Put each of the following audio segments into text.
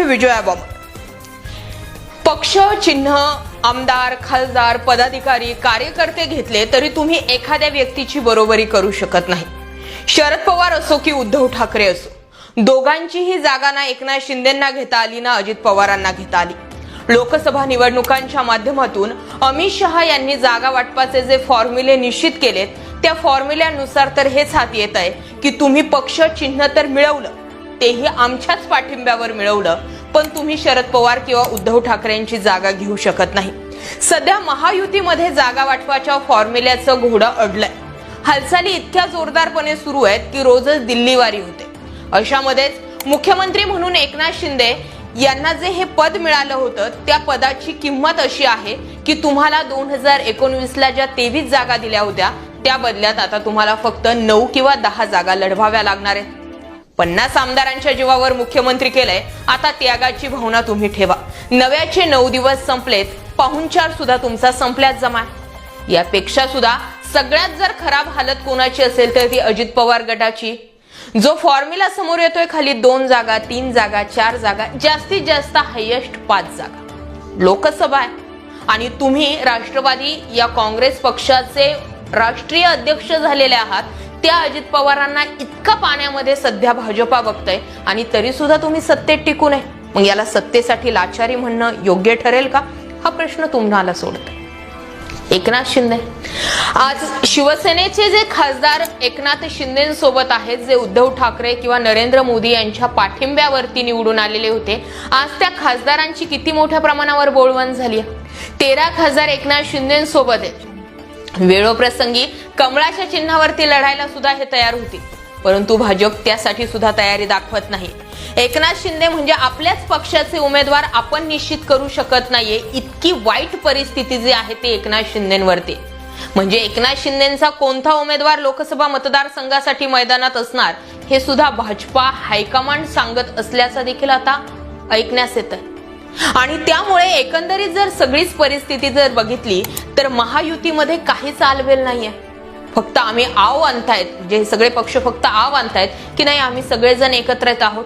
विजयाबाबत पक्ष, चिन्ह, आमदार, खासदार, पदाधिकारी, कार्यकर्ते घेतले तरी तुम्ही एखाद्या व्यक्तीची बरोबरी करू शकत नाही. शरद पवार असो की उद्धव ठाकरे असो, दोघांचीही जागा ना एकनाथ शिंदेंना घेता आली ना अजित पवारांना घेता आली. लोकसभा निवडणुकांच्या माध्यमातून अमित शहा यांनी जागा वाटपाचे जे फॉर्म्युले निश्चित केलेत त्या फॉर्म्युल्यानुसार तर हेच हात येत आहे की तुम्ही पक्ष, चिन्ह तर मिळवलं, तेही आमच्याच पाठिंब्यावर मिळवलं, पण तुम्ही शरद पवार किंवा उद्धव ठाकरेंची जागा घेऊ शकत नाही. सध्या महायुतीमध्ये जागा वाटपाच्या फॉर्म्युल्याचं घोडं अडलंय. हालचाली इतक्या जोरदारपणे सुरू आहेत की रोजच दिल्लीवारी होते. अशामध्येच मुख्यमंत्री म्हणून एकनाथ शिंदे यांना जे हे पद मिळालं होतं त्या पदाची किंमत अशी आहे की तुम्हाला 2019 ला ज्या 23 जागा दिल्या होत्या त्या बदल्यात आता तुम्हाला फक्त 9 किंवा 10 जागा लढवाव्या लागणार आहेत. 50 आमदारांच्या जीवावर मुख्यमंत्री केलंय. आता त्यागाची भावना तुम्ही ठेवा. नव्याचे 9 दिवस संपलेत, पाहुणचार सुद्धा तुमचा संपल्यात जमा. यापेक्षा सुद्धा सगळ्यात जर खराब हालत कोणाची असेल तर ती अजित पवार गटाची. जो फॉर्म्युला समोर येतोय खाली 2 जागा, 3 जागा, 4 जागा, जास्तीत जास्त हायेस्ट 5 जागा लोकसभा आहे. आणि तुम्ही राष्ट्रवादी या काँग्रेस पक्षाचे राष्ट्रीय अध्यक्ष झालेले आहात. त्या अजित पवारांना इतका पाण्यामध्ये सध्या भाजपा बघतय आणि तरी सुद्धा तुम्ही सत्तेत टिकू नये. मग याला सत्तेसाठी लाचारी म्हणणं योग्य ठरेल का, हा प्रश्न तुम्हाला सोडतोय. एकनाथ शिंदे आज शिवसेनेचे जे खासदार एकनाथ शिंदेसोबत आहेत, जे उद्धव ठाकरे किंवा नरेंद्र मोदी यांच्या पाठिंब्यावरती निवडून आलेले होते, आज त्या खासदारांची किती मोठ्या प्रमाणावर बोलवण झाली. 13 खासदार एकनाथ शिंदेसोबत आहेत. वेळोप्रसंगी कमळाच्या चिन्हावरती लढायला सुद्धा हे तयार होते, परंतु भाजप त्यासाठी सुद्धा तयारी दाखवत नाही. एकनाथ शिंदे म्हणजे आपल्याच पक्षाचे उमेदवार आपण निश्चित करू शकत नाहीये, इतकी वाईट परिस्थिती जी आहे ते एकनाथ शिंदेंवरती. म्हणजे एकनाथ शिंदेंचा कोणता उमेदवार लोकसभा मतदारसंघासाठी मैदानात असणार हे सुद्धा भाजपा हायकमांड सांगत असल्याचं देखील आता ऐकण्यास येत आहे. आणि त्यामुळे एकंदरीत जर सगळीच परिस्थिती जर बघितली तर महायुतीमध्ये काहीच आलबेल नाहीये. फक्त आम्ही आव आणतायत, जे सगळे पक्ष फक्त आव आणतायत की नाही आम्ही सगळेजण एकत्रित आहोत.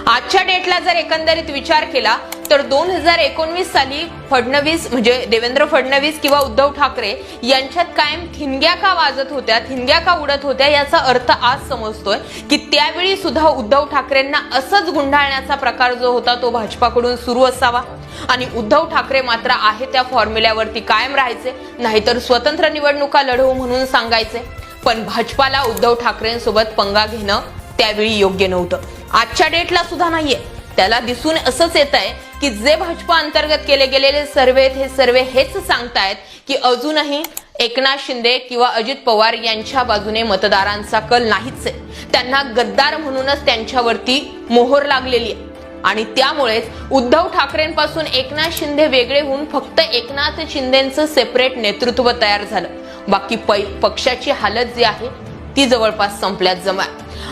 आजच्या डेटला जर एकंदरीत विचार केला तर 2019 साली फडणवीस म्हणजे देवेंद्र फडणवीस किंवा उद्धव ठाकरे यांच्यात कायम ठिणग्या का वाजत होत्या, ठिणग्या का उडत होत्या, याचा अर्थ आज समजतोय की त्यावेळी सुद्धा उद्धव ठाकरेंना असंच गुंडाळण्याचा प्रकार जो होता तो भाजपाकडून सुरू असावा आणि उद्धव ठाकरे मात्र आहे त्या फॉर्म्युल्यावरती कायम राहायचे, नाहीतर स्वतंत्र निवडणुका लढवू म्हणून सांगायचे. पण भाजपाला उद्धव ठाकरेंसोबत पंगा घेणं त्यावेळी योग्य नव्हतं. आजच्या डेटला सुद्धा नाहीये. त्याला दिसून असंच येत आहे की जे भाजपा अंतर्गत केले गेलेले सर्वे हे सर्वे हेच सांगतायत की अजूनही एकनाथ शिंदे किंवा अजित पवार यांच्या बाजूने मतदारांचा कल नाहीच आहे. त्यांना गद्दार म्हणूनच त्यांच्यावरती मोहर लागलेली आहे. आणि त्यामुळेच उद्धव ठाकरेंपासून एकनाथ शिंदे वेगळे होऊन फक्त एकनाथ शिंदेंचं सेपरेट नेतृत्व तयार झालं. बाकी पक्षाची हालत जी आहे ती जवळपास संपल्यात जमा.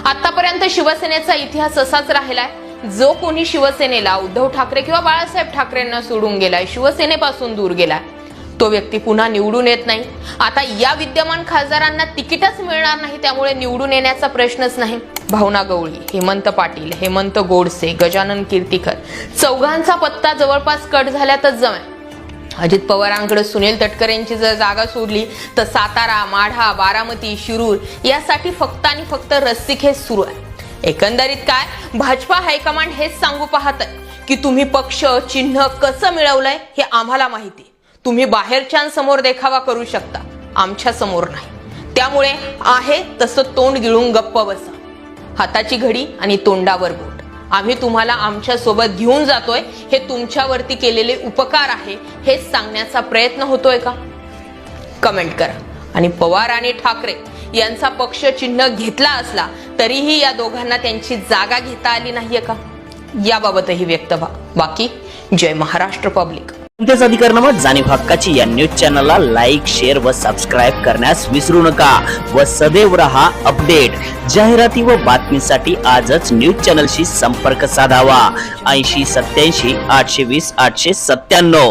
आतापर्यंत शिवसेनेचा इतिहास असाच राहिलाय. जो कोणी शिवसेनेला उद्धव ठाकरे किंवा बाळासाहेब ठाकरेंना सोडून गेलाय, शिवसेनेपासून दूर गेलाय, तो व्यक्ती पुन्हा निवडून येत नाही. आता या विद्यमान खासदारांना तिकीटच मिळणार नाही, त्यामुळे निवडून येण्याचा प्रश्नच नाही. भावना गवळी, हेमंत पाटील, हेमंत गोडसे, गजानन कीर्तीकर, चौघांचा पत्ता जवळपास कट झाल्यातच जमा. अजित पवारांकडे सुनील तटकरेंची जर जागा सोडली तर सातारा, माढा, बारामती, शिरूर यासाठी फक्त आणि फक्त रस्सीखेच सुरू आहे. एकंदरीत काय भाजपा हायकमांड हेच सांगू पाहत आहे की तुम्ही पक्ष, चिन्ह कसं मिळवलंय हे आम्हाला माहिती. तुम्ही बाहेरच्यांसमोर देखावा करू शकता, आमच्या समोर नाही. त्यामुळे आहे तसं तोंड गिळून गप्प बसा. हाताची घडी आणि तोंडावर बोट. आम्ही तुम्हाला आमच्या सोबत घेऊन जातोय, हे तुमच्यावरती केलेले उपकार आहे हेच सांगण्याचा प्रयत्न होतोय का? कमेंट करा. आणि पवार आणि ठाकरे यांचा पक्ष, चिन्ह घेतला असला तरीही या दोघांना त्यांची जागा घेता आली नाहीये का, याबाबतही व्यक्त व्हा. बाकी जय महाराष्ट्र पब्लिक. कोणत्याच अधिकारनामा जाणीव हक्काची या न्यूज चॅनलला लाईक, शेअर व सबस्क्राईब करण्यास विसरू नका व सदैव रहा अपडेट. जाहिराती व बातमीसाठी आजच न्यूज चॅनलशी संपर्क साधावा. 80 87 820 897.